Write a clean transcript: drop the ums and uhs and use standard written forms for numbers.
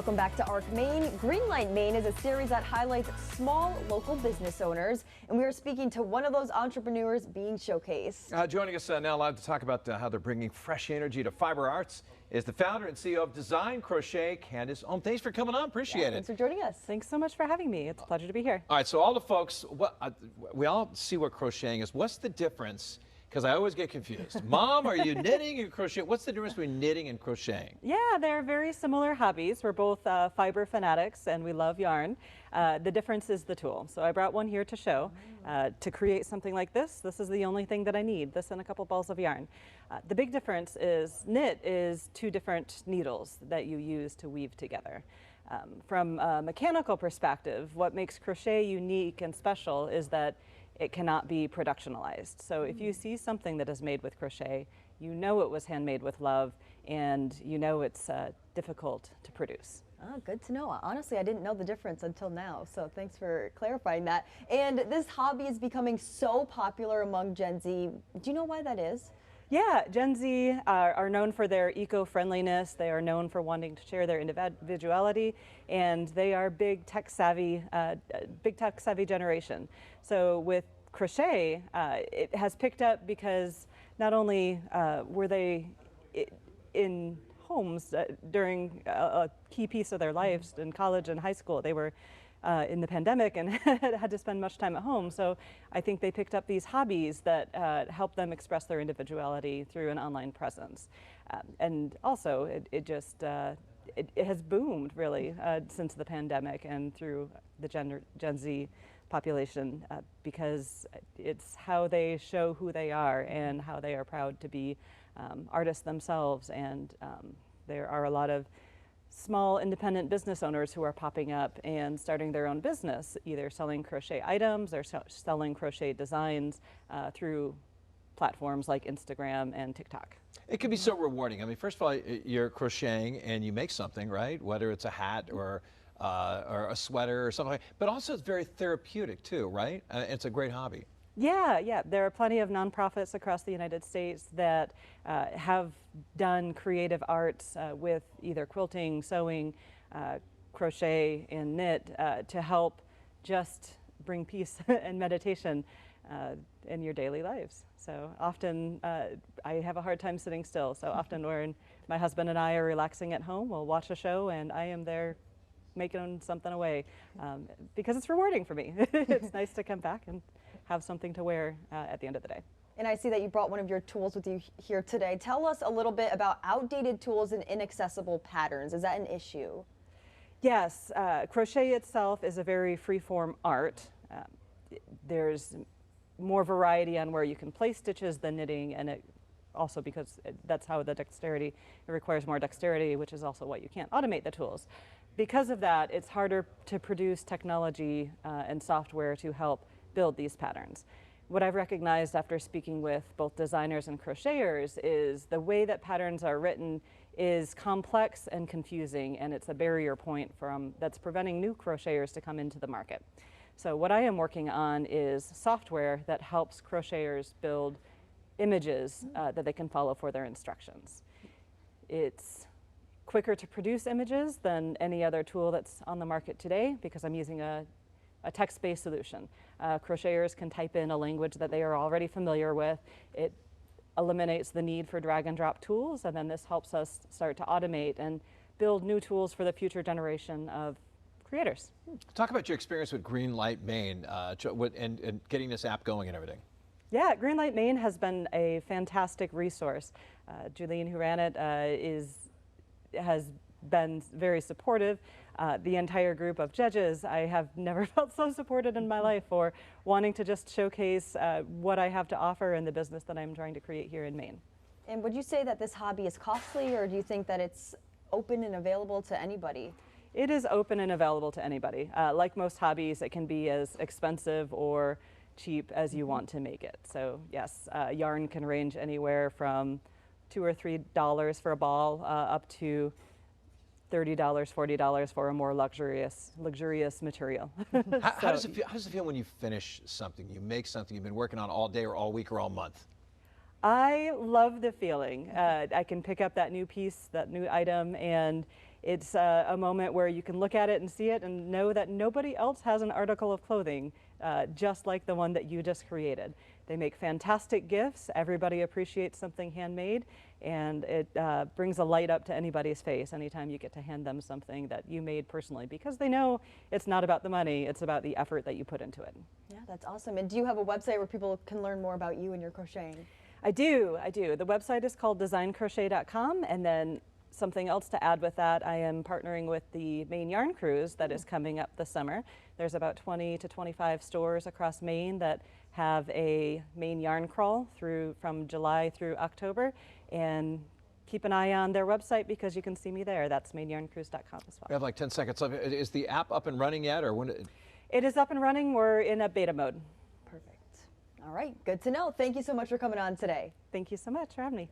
Welcome back to ARC Maine. Greenlight Maine is a series that highlights small local business owners, and we are speaking to one of those entrepreneurs being showcased. Joining us now live to talk about how they're bringing fresh energy to fiber arts is the founder and CEO of Design Crochet, Candace Ohm. Thanks for coming on. Appreciate it. Thanks for joining us. Thanks so much for having me. It's a pleasure to be here. All right, so all the folks, we all see what crocheting is. What's the difference? Because I always get confused. Mom, are you knitting or crocheting? What's the difference between knitting and crocheting? Yeah, they're very similar hobbies. We're both fiber fanatics and we love yarn. The difference is the tool. So I brought one here to show. To create something like this is the only thing that I need, this and a couple balls of yarn. The big difference is knit is two different needles that you use to weave together. From a mechanical perspective, what makes crochet unique and special is that it cannot be productionalized. So if you see something that is made with crochet, you know it was handmade with love, and you know it's difficult to produce. Oh, good to know. Honestly, I didn't know the difference until now, so thanks for clarifying that. And this hobby is becoming so popular among Gen Z. Do you know why that is? Yeah, Gen Z are known for their eco-friendliness. They are known for wanting to share their individuality, and they are big tech-savvy generation. So with crochet, it has picked up because not only were they in homes during a key piece of their lives in college and high school, they were in the pandemic and had to spend much time at home. So I think they picked up these hobbies that help them express their individuality through an online presence. And also it has boomed really since the pandemic and through the Gen Z population because it's how they show who they are and how they are proud to be artists themselves. And there are a lot of small independent business owners who are popping up and starting their own business, either selling crochet items or selling crochet designs through platforms like Instagram and TikTok. It can be so rewarding. I mean, first of all, you're crocheting and you make something, right? Whether it's a hat or a sweater or something like that. But also it's very therapeutic too, right? It's a great hobby. Yeah. There are plenty of nonprofits across the United States that have done creative arts with either quilting, sewing, crochet, and knit to help just bring peace and meditation in your daily lives. So often I have a hard time sitting still. So often when my husband and I are relaxing at home, we'll watch a show and I am there making something away because it's rewarding for me. It's nice to come back and have something to wear at the end of the day. And I see that you brought one of your tools with you here today. Tell us a little bit about outdated tools and inaccessible patterns. Is that an issue? Yes, crochet itself is a very free-form art. There's more variety on where you can place stitches than knitting, and it also because that's how the dexterity, it requires more dexterity, which is also what you can't automate the tools. Because of that, it's harder to produce technology and software to help build these patterns. What I've recognized after speaking with both designers and crocheters is the way that patterns are written is complex and confusing, and it's a barrier point that's preventing new crocheters to come into the market. So what I am working on is software that helps crocheters build images that they can follow for their instructions. It's quicker to produce images than any other tool that's on the market today because I'm using a text-based solution. Crocheters can type in a language that they are already familiar with. It eliminates the need for drag and drop tools, and then this helps us start to automate and build new tools for the future generation of creators. Talk about your experience with Greenlight Maine and getting this app going and everything. Yeah, Greenlight Maine has been a fantastic resource. Julene, who ran it, has been very supportive. The entire group of judges, I have never felt so supported in my life for wanting to just showcase what I have to offer in the business that I'm trying to create here in Maine. And would you say that this hobby is costly, or do you think that it's open and available to anybody? It is open and available to anybody. Like most hobbies, it can be as expensive or cheap as you want to make it. So yes, yarn can range anywhere from $2 or $3 for a ball up to $30, $40 for a more luxurious material. How does it feel when you finish something, you make something you've been working on all day or all week or all month? I love the feeling. I can pick up that new piece, that new item, and It's a moment where you can look at it and see it and know that nobody else has an article of clothing just like the one that you just created. They make fantastic gifts. Everybody appreciates something handmade, and it brings a light up to anybody's face anytime you get to hand them something that you made personally, because they know it's not about the money, it's about the effort that you put into it. Yeah, that's awesome. And do you have a website where people can learn more about you and your crocheting? I do. The website is called designcrochet.com, and then something else to add with that, I am partnering with the Maine Yarn Cruise that is coming up this summer. There's about 20 to 25 stores across Maine that have a Maine yarn crawl from July through October, and keep an eye on their website because you can see me there. That's maineyarncruise.com as well. We have like 10 seconds left. Is the app up and running yet, or when? It is up and running. We're in a beta mode. Perfect. All right, good to know. Thank you so much for coming on today. Thank you so much for having me.